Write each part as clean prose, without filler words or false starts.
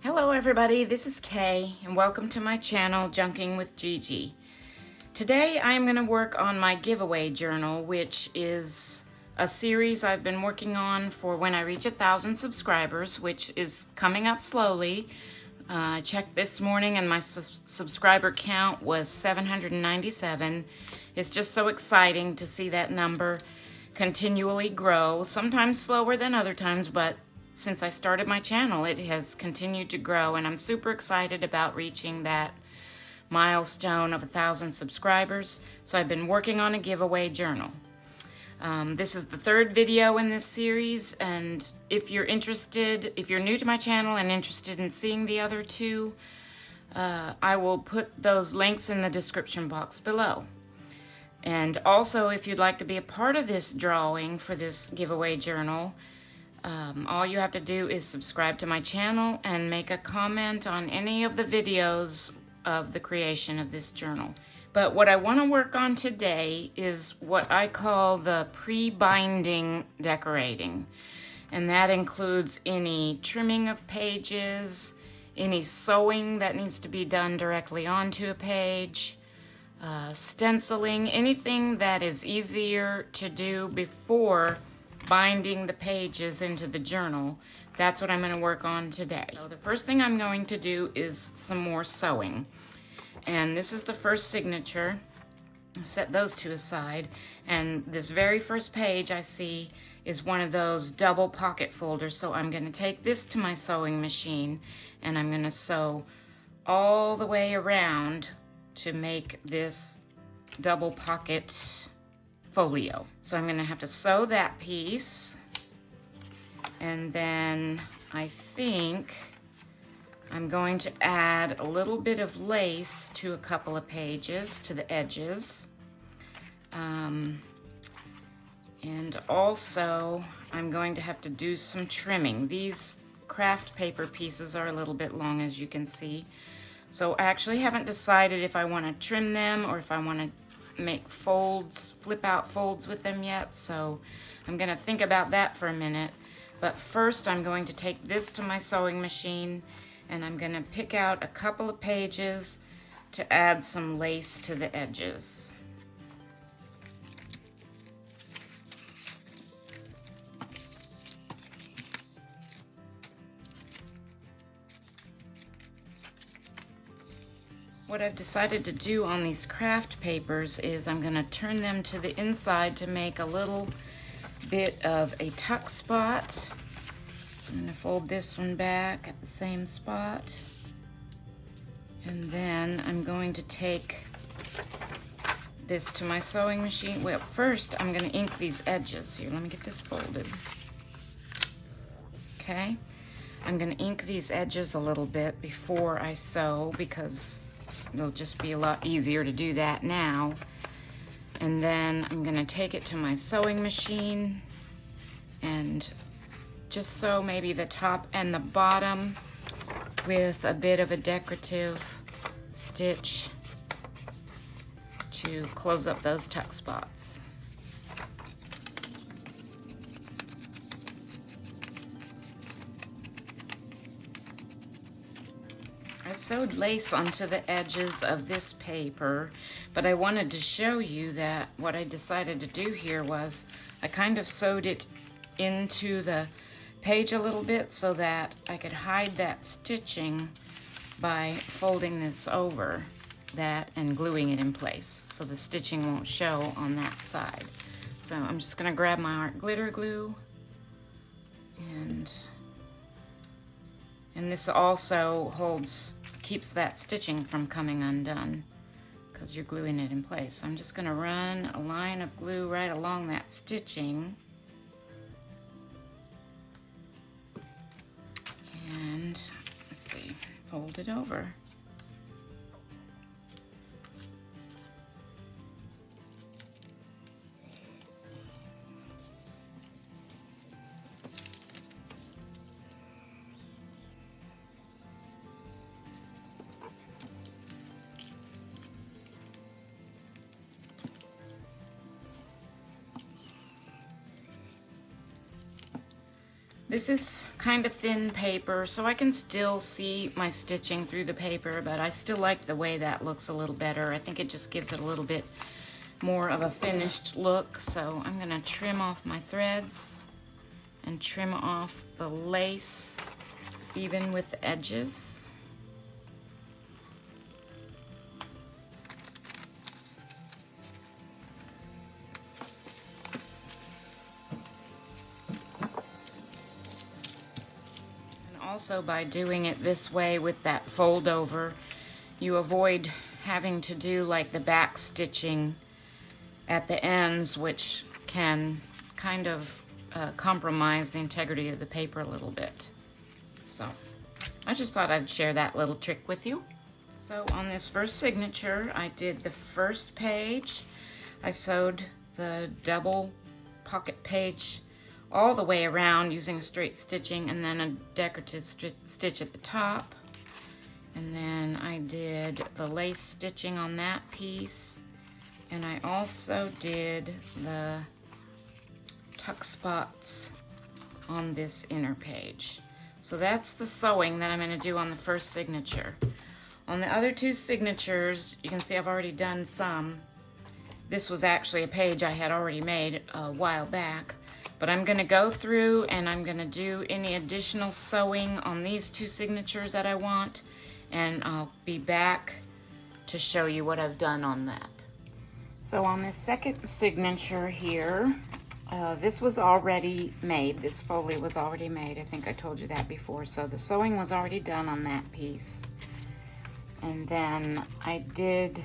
Hello everybody, this is Kay and welcome to my channel Junking with Gigi. Today I am going to work on my giveaway journal, which is a series I've been working on for when I reach 1,000 subscribers, which is coming up slowly. I checked this morning and my subscriber count was 797. It's just so exciting to see that number continually grow, sometimes slower than other times, but since I started my channel, it has continued to grow, and I'm super excited about reaching that milestone of 1,000 subscribers. So I've been working on a giveaway journal. This is the third video in this series, and if you're new to my channel and interested in seeing the other two, I will put those links in the description box below. And also, if you'd like to be a part of this drawing for this giveaway journal, all you have to do is subscribe to my channel and make a comment on any of the videos of the creation of this journal. But what I want to work on today is what I call the pre-binding decorating. And that includes any trimming of pages, any sewing that needs to be done directly onto a page, stenciling, anything that is easier to do before binding the pages into the journal. That's what I'm going to work on today. So the first thing I'm going to do is some more sewing. And this is the first signature. Set those two aside. And this very first page I see is one of those double pocket folders. So I'm going to take this to my sewing machine and I'm going to sew all the way around to make this double pocket folio. So I'm going to have to sew that piece, and then I think I'm going to add a little bit of lace to a couple of pages, to the edges. And also I'm going to have to do some trimming. These craft paper pieces are a little bit long, as you can see. So I actually haven't decided if I want to trim them or if I want to make folds, flip out folds with them yet, so I'm going to think about that for a minute. But first I'm going to take this to my sewing machine and I'm going to pick out a couple of pages to add some lace to the edges. What I've decided to do on these craft papers is I'm going to turn them to the inside to make a little bit of a tuck spot. So I'm going to fold this one back at the same spot. And then I'm going to take this to my sewing machine. Well, first I'm going to ink these edges. Here, let me get this folded. Okay. I'm going to ink these edges a little bit before I sew because it'll just be a lot easier to do that now. And then I'm going to take it to my sewing machine and just sew maybe the top and the bottom with a bit of a decorative stitch to close up those tuck spots. I sewed lace onto the edges of this paper, but I wanted to show you that what I decided to do here was I kind of sewed it into the page a little bit so that I could hide that stitching by folding this over that and gluing it in place so the stitching won't show on that side. So I'm just going to grab my art glitter glue, and this also keeps that stitching from coming undone because you're gluing it in place. So I'm just going to run a line of glue right along that stitching, and let's see, fold it over. This is kind of thin paper, so I can still see my stitching through the paper, but I still like the way that looks a little better. I think it just gives it a little bit more of a finished look. So I'm gonna trim off my threads and trim off the lace even with the edges. Also, by doing it this way with that fold over, you avoid having to do like the back stitching at the ends, which can kind of compromise the integrity of the paper a little bit. So I just thought I'd share that little trick with you. So on this first signature, I did the first page. I sewed the double pocket page all the way around using a straight stitching and then a decorative stitch at the top. And then I did the lace stitching on that piece. And I also did the tuck spots on this inner page. So that's the sewing that I'm going to do on the first signature. On the other two signatures, you can see I've already done some. This was actually a page I had already made a while back. But I'm going to go through and I'm going to do any additional sewing on these two signatures that I want, and I'll be back to show you what I've done on that. So on this second signature here, this was already made. This foley was already made. I think I told you that before. So the sewing was already done on that piece. And then I did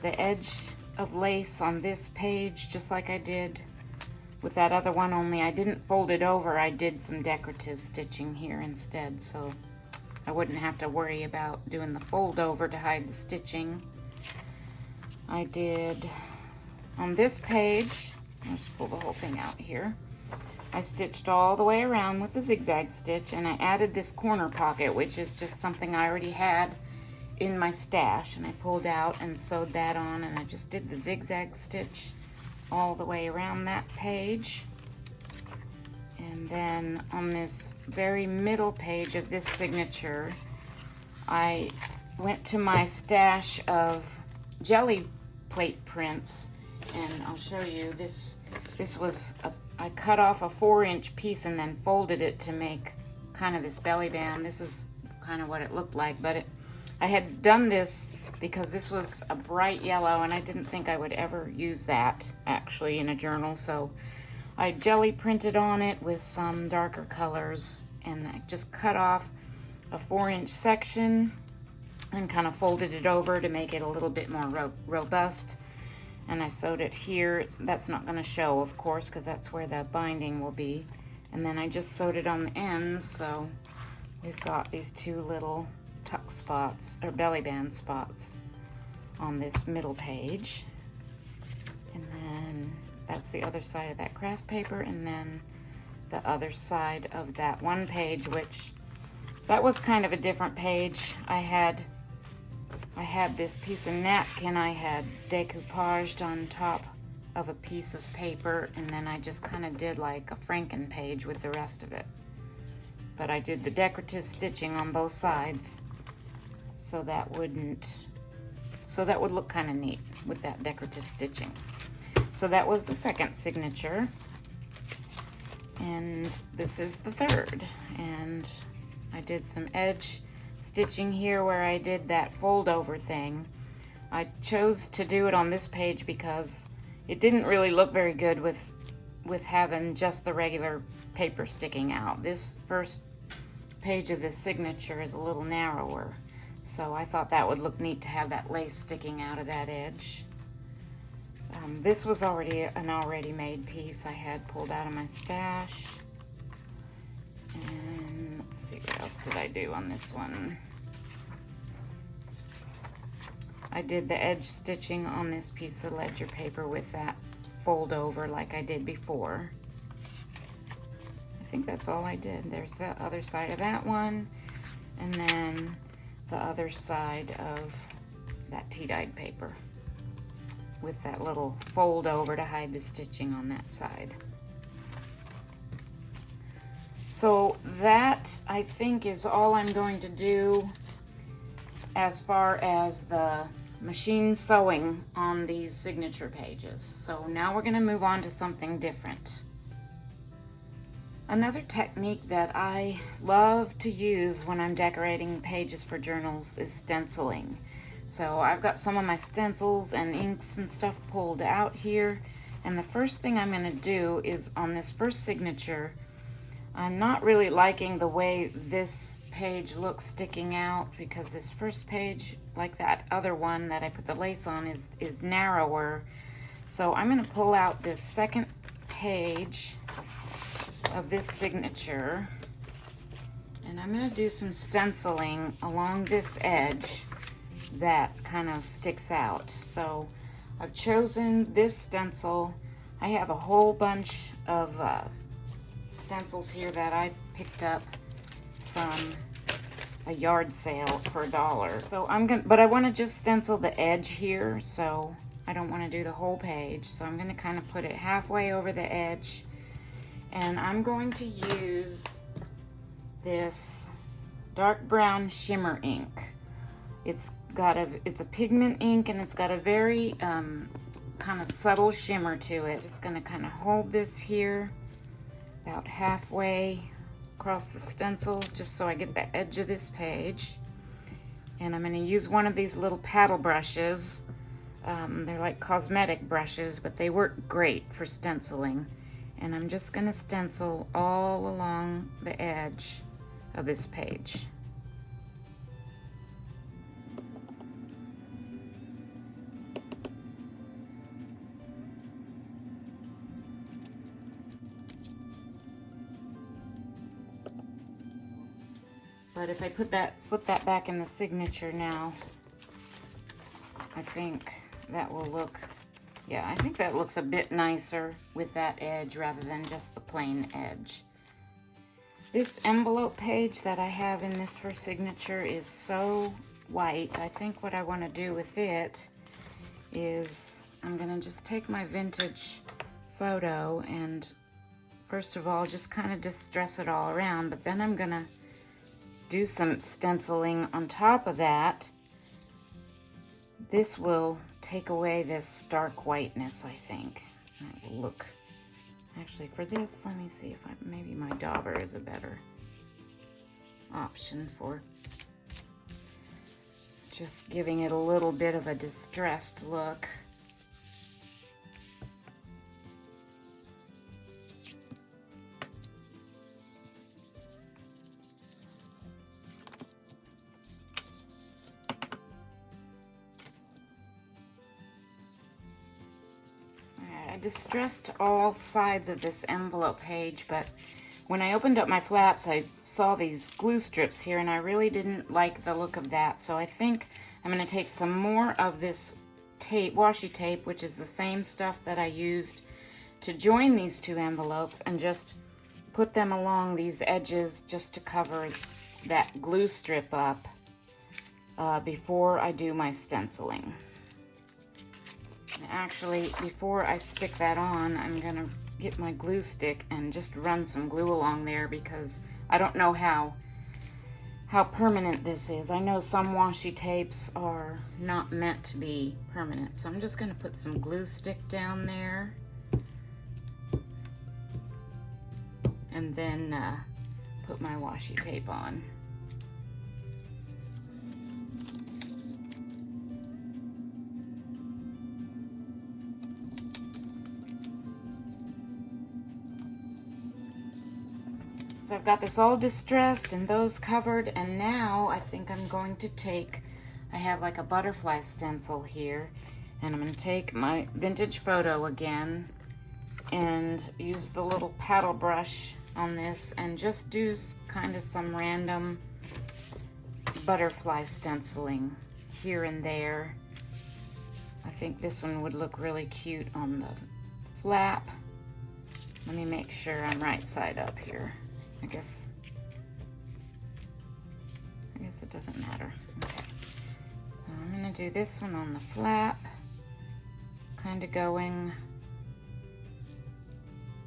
the edge of lace on this page just like I did with that other one, only I didn't fold it over. I did some decorative stitching here instead, so I wouldn't have to worry about doing the fold over to hide the stitching. I did on this page, I'll just pull the whole thing out here. I stitched all the way around with the zigzag stitch, and I added this corner pocket, which is just something I already had in my stash, and I pulled out and sewed that on, and I just did the zigzag stitch all the way around that page. And then on this very middle page of this signature, I went to my stash of jelly plate prints, and I'll show you this. This was I cut off a 4-inch piece and then folded it to make kind of this belly band. This is kind of what it looked like, but I had done this because this was a bright yellow and I didn't think I would ever use that actually in a journal, so I jelly printed on it with some darker colors, and I just cut off a 4-inch section and kind of folded it over to make it a little bit more robust, and I sewed it here. That's not going to show, of course, because that's where the binding will be. And then I just sewed it on the ends, so we've got these two little tuck spots or belly band spots on this middle page. And then that's the other side of that craft paper, and then the other side of that one page, which that was kind of a different page. I had this piece of napkin I had decoupaged on top of a piece of paper, and then I just kind of did like a Franken page with the rest of it. But I did the decorative stitching on both sides, so that would look kind of neat with that decorative stitching. So that was the second signature, and this is the third. And I did some edge stitching here where I did that fold over thing. I chose to do it on this page because it didn't really look very good with having just the regular paper sticking out. This first page of this signature is a little narrower, so I thought that would look neat to have that lace sticking out of that edge. This was an already made piece I had pulled out of my stash. And let's see, what else did I do on this one? I did the edge stitching on this piece of ledger paper with that fold over like I did before. I think that's all I did. There's the other side of that one, and then the other side of that tea-dyed paper with that little fold over to hide the stitching on that side. So that, I think, is all I'm going to do as far as the machine sewing on these signature pages. So now we're going to move on to something different. Another technique that I love to use when I'm decorating pages for journals is stenciling. So I've got some of my stencils and inks and stuff pulled out here, and the first thing I'm going to do is on this first signature, I'm not really liking the way this page looks sticking out, because this first page, like that other one that I put the lace on, is narrower. So I'm going to pull out this second page of this signature, and I'm going to do some stenciling along this edge that kind of sticks out. So I've chosen this stencil. I have a whole bunch of stencils here that I picked up from a yard sale for $1. So but I want to just stencil the edge here, so I don't want to do the whole page. So I'm going to kind of put it halfway over the edge, and I'm going to use this dark brown shimmer ink. It's a pigment ink, and it's got a very kind of subtle shimmer to it. Just going to kind of hold this here about halfway across the stencil, just so I get the edge of this page. And I'm going to use one of these little paddle brushes. They're like cosmetic brushes, but they work great for stenciling. And I'm just going to stencil all along the edge of this page. But if I slip that back in the signature now, I think that will look, yeah, I think that looks a bit nicer with that edge rather than just the plain edge. This envelope page that I have in this first signature is so white. I think what I want to do with it is I'm going to just take my vintage photo and first of all just kind of distress it all around, but then I'm going to do some stenciling on top of that. This will take away this dark whiteness, I think. That will look, actually for this, let me see if maybe my dauber is a better option for just giving it a little bit of a distressed look. I distressed all sides of this envelope page, but when I opened up my flaps, I saw these glue strips here, and I really didn't like the look of that. So I think I'm going to take some more of this tape, washi tape, which is the same stuff that I used to join these two envelopes, and just put them along these edges just to cover that glue strip up before I do my stenciling. Actually, before I stick that on, I'm going to get my glue stick and just run some glue along there, because I don't know how permanent this is. I know some washi tapes are not meant to be permanent, so I'm just going to put some glue stick down there and then put my washi tape on. So I've got this all distressed and those covered, and now I think I'm going to I have like a butterfly stencil here, and I'm going to take my vintage photo again and use the little paddle brush on this and just do kind of some random butterfly stenciling here and there. I think this one would look really cute on the flap. Let me make sure I'm right side up here. I guess it doesn't matter. Okay, so I'm going to do this one on the flap, kind of going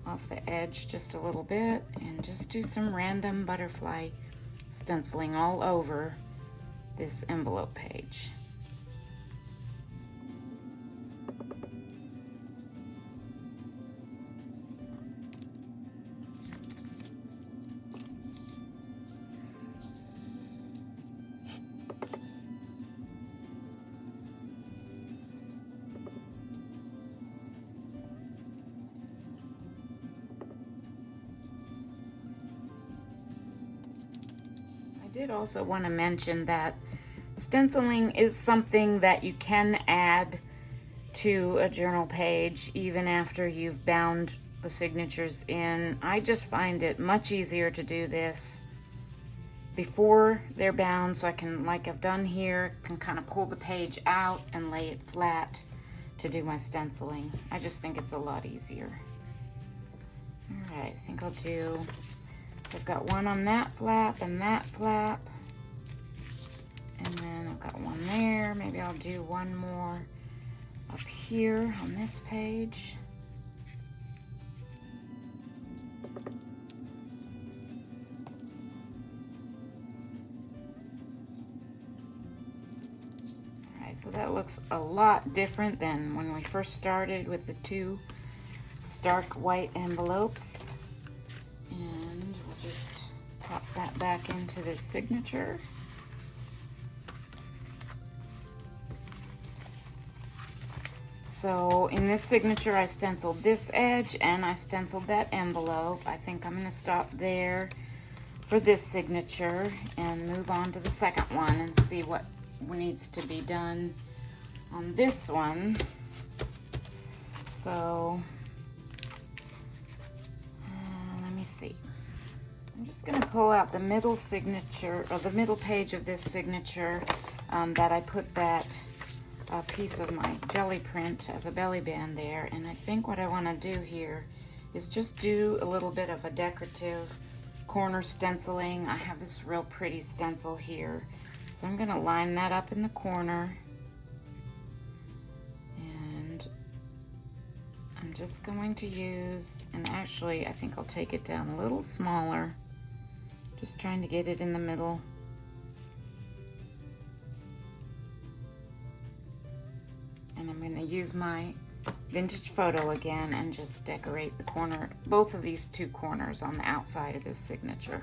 off the edge just a little bit and just do some random butterfly stenciling all over this envelope page. I did also want to mention that stenciling is something that you can add to a journal page even after you've bound the signatures in. I just find it much easier to do this before they're bound, so I can, like I've done here, can kind of pull the page out and lay it flat to do my stenciling. I just think it's a lot easier. All right, I think I'll do, so I've got one on that flap and that flap, and then I've got one there. Maybe I'll do one more up here on this page. All right, so that looks a lot different than when we first started with the two stark white envelopes. And we'll just pop that back into this signature. So in this signature, I stenciled this edge and I stenciled that envelope. I think I'm going to stop there for this signature and move on to the second one and see what needs to be done on this one. So let me see. I'm just going to pull out the middle signature, or the middle page of this signature that I put that piece of my jelly print as a belly band there. And I think what I want to do here is just do a little bit of a decorative corner stenciling. I have this real pretty stencil here, so I'm going to line that up in the corner, and I'm just going to use, and actually I think I'll take it down a little smaller, just trying to get it in the middle. And I'm going to use my vintage photo again and just decorate the corner, both of these two corners on the outside of this signature.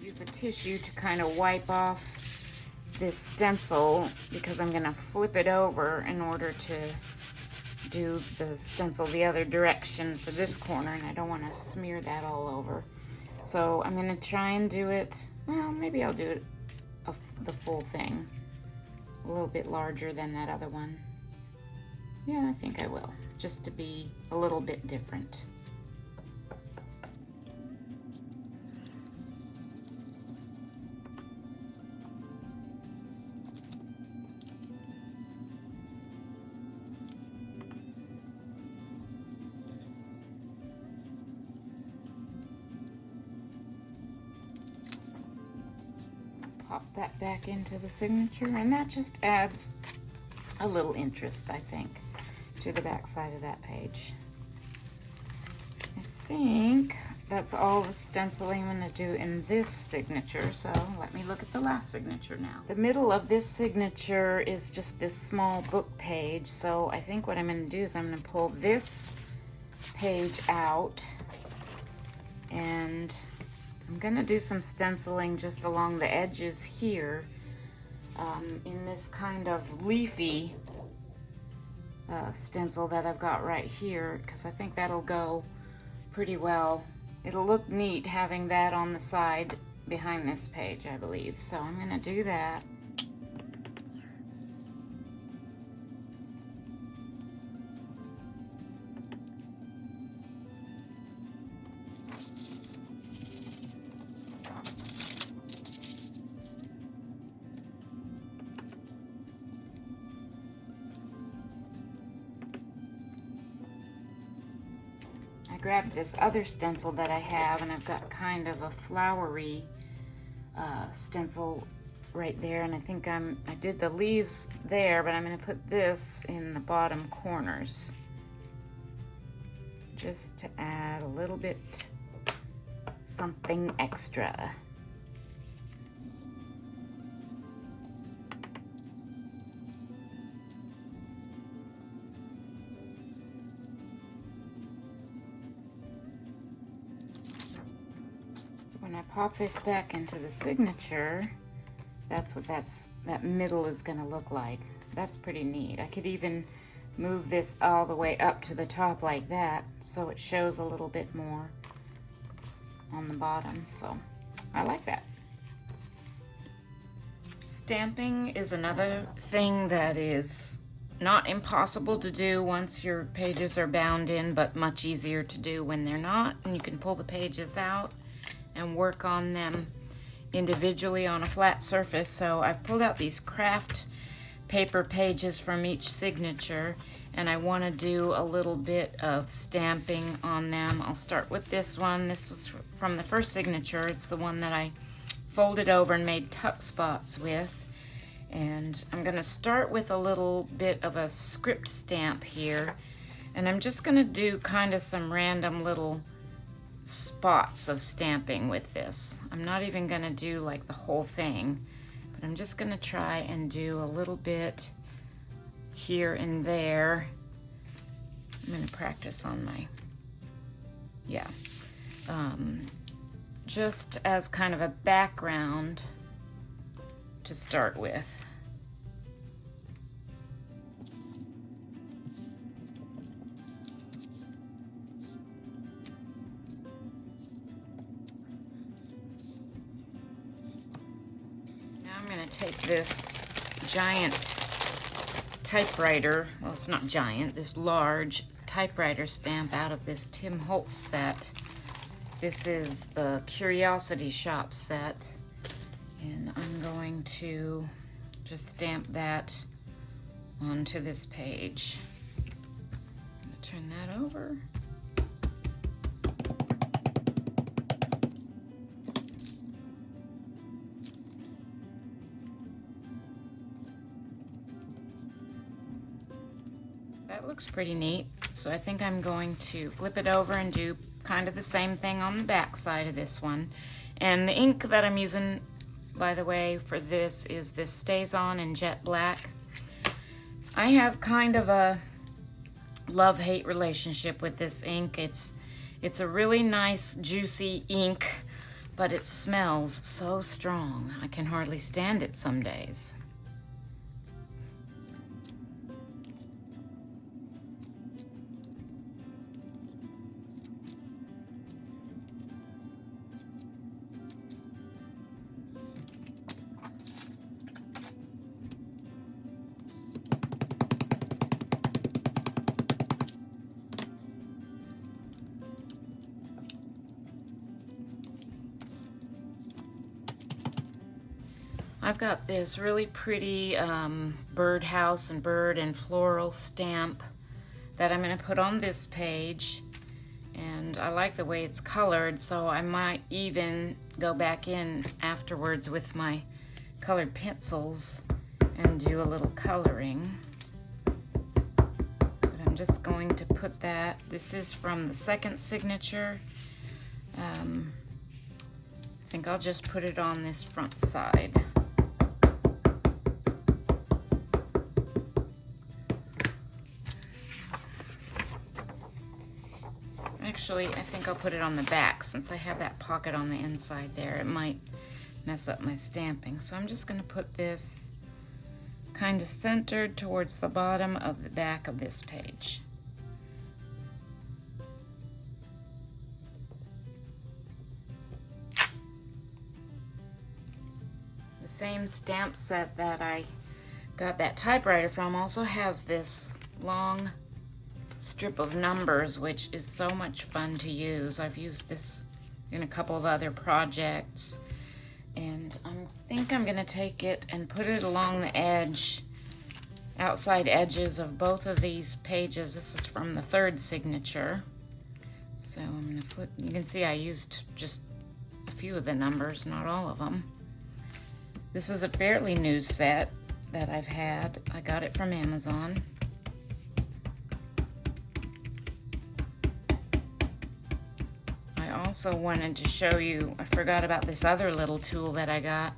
Use a tissue to kind of wipe off this stencil, because I'm going to flip it over in order to do the stencil the other direction for this corner, and I don't want to smear that all over. So I'm going to try and do it, well, maybe I'll do it the full thing, a little bit larger than that other one. Yeah, I think I will, just to be a little bit different. Pop that back into the signature, and that just adds a little interest, I think, to the back side of that page. I think that's all the stenciling I'm going to do in this signature, so let me look at the last signature now. The middle of this signature is just this small book page, so I think what I'm going to do is I'm going to pull this page out, and I'm going to do some stenciling just along the edges here in this kind of leafy stencil that I've got right here, because I think that'll go pretty well. It'll look neat having that on the side behind this page, I believe. So I'm going to do that. grabbed this other stencil that I have, and I've got kind of a flowery stencil right there, and I think I did the leaves there, but I'm going to put this in the bottom corners just to add a little bit something extra. When I pop this back into the signature, that's what that middle is going to look like. That's pretty neat. I could even move this all the way up to the top like that, so it shows a little bit more on the bottom. So I like that. Stamping is another thing that is not impossible to do once your pages are bound in, but much easier to do when they're not, and you can pull the pages out and work on them individually on a flat surface. So I've pulled out these craft paper pages from each signature, and I want to do a little bit of stamping on them. I'll start with this one. This was from the first signature. It's the one that I folded over and made tuck spots with. And I'm going to start with a little bit of a script stamp here, and I'm just going to do kind of some random little spots of stamping with this. I'm not even going to do like the whole thing, but I'm just going to try and do a little bit here and there. I'm going to practice on my, just as kind of a background to start with. I'm going to take this giant typewriter, well, it's not giant, this large typewriter stamp out of this Tim Holtz set. This is the Curiosity Shop set, and I'm going to just stamp that onto this page. I'm going to turn that over. That looks pretty neat. So I think I'm going to flip it over and do kind of the same thing on the back side of this one. And the ink that I'm using, by the way, for this is this Stays On in Jet Black. I have kind of a love-hate relationship with this ink. It's a really nice, juicy ink, but it smells so strong. I can hardly stand it some days. I've got this really pretty birdhouse and bird and floral stamp that I'm going to put on this page, and I like the way it's colored, so I might even go back in afterwards with my colored pencils and do a little coloring. But I'm just going to put that, this is from the second signature. I think I'll just put it on this front side. Actually, I think I'll put it on the back since I have that pocket on the inside there. It might mess up my stamping. So I'm just going to put this kind of centered towards the bottom of the back of this page. The same stamp set that I got that typewriter from also has this long strip of numbers, which is so much fun to use. I've used this in a couple of other projects, and I think I'm going to take it and put it along the edge, outside edges of both of these pages. This is from the third signature, so So I'm going to flip. You can see I used just a few of the numbers, not all of them. This is a fairly new set that I've had. I got it from Amazon. I also wanted to show you, I forgot about this other little tool that I got,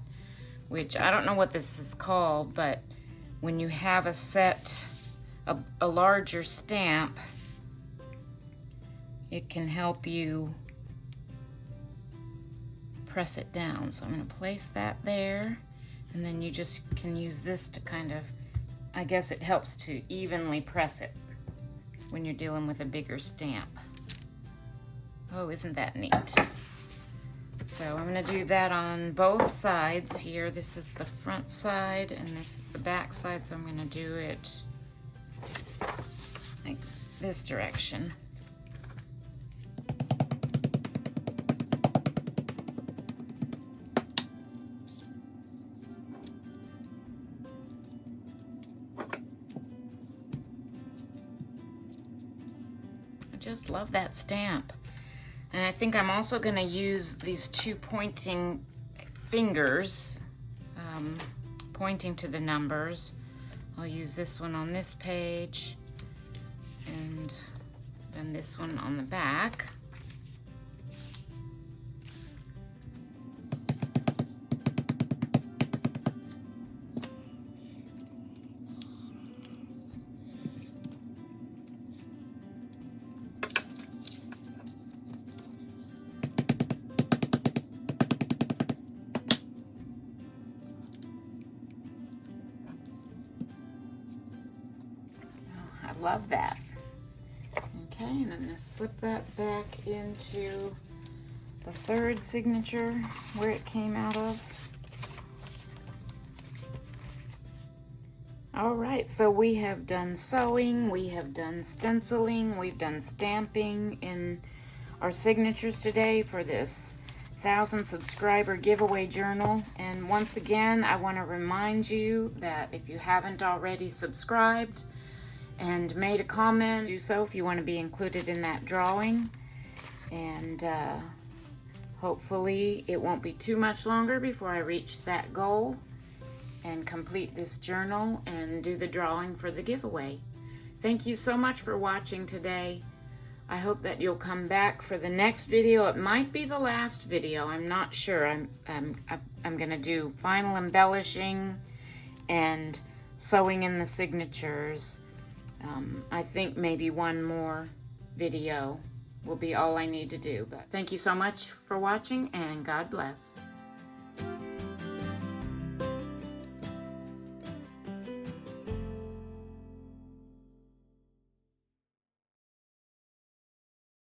which I don't know what this is called, but when you have a set, a larger stamp, it can help you press it down. So I'm going to place that there, and then you just can use this to kind of, I guess it helps to evenly press it when you're dealing with a bigger stamp. Oh, isn't that neat? So I'm going to do that on both sides here. This is the front side and this is the back side, so I'm going to do it like this direction. I just love that stamp. And I think I'm also going to use these two pointing fingers, pointing to the numbers. I'll use this one on this page and then this one on the back. I love that. Okay, and I'm going to slip that back into the third signature where it came out of. All right, so we have done sewing, we have done stenciling, we've done stamping in our signatures today for this 1,000 subscriber giveaway journal. And once again, I want to remind you that if you haven't already subscribed and made a comment, do so if you want to be included in that drawing. And hopefully it won't be too much longer before I reach that goal and complete this journal and do the drawing for the giveaway. Thank you so much for watching today. I hope that you'll come back for the next video. It might be the last video, I'm not sure. I'm gonna do final embellishing and sewing in the signatures. I think maybe one more video will be all I need to do. But thank you so much for watching, and God bless.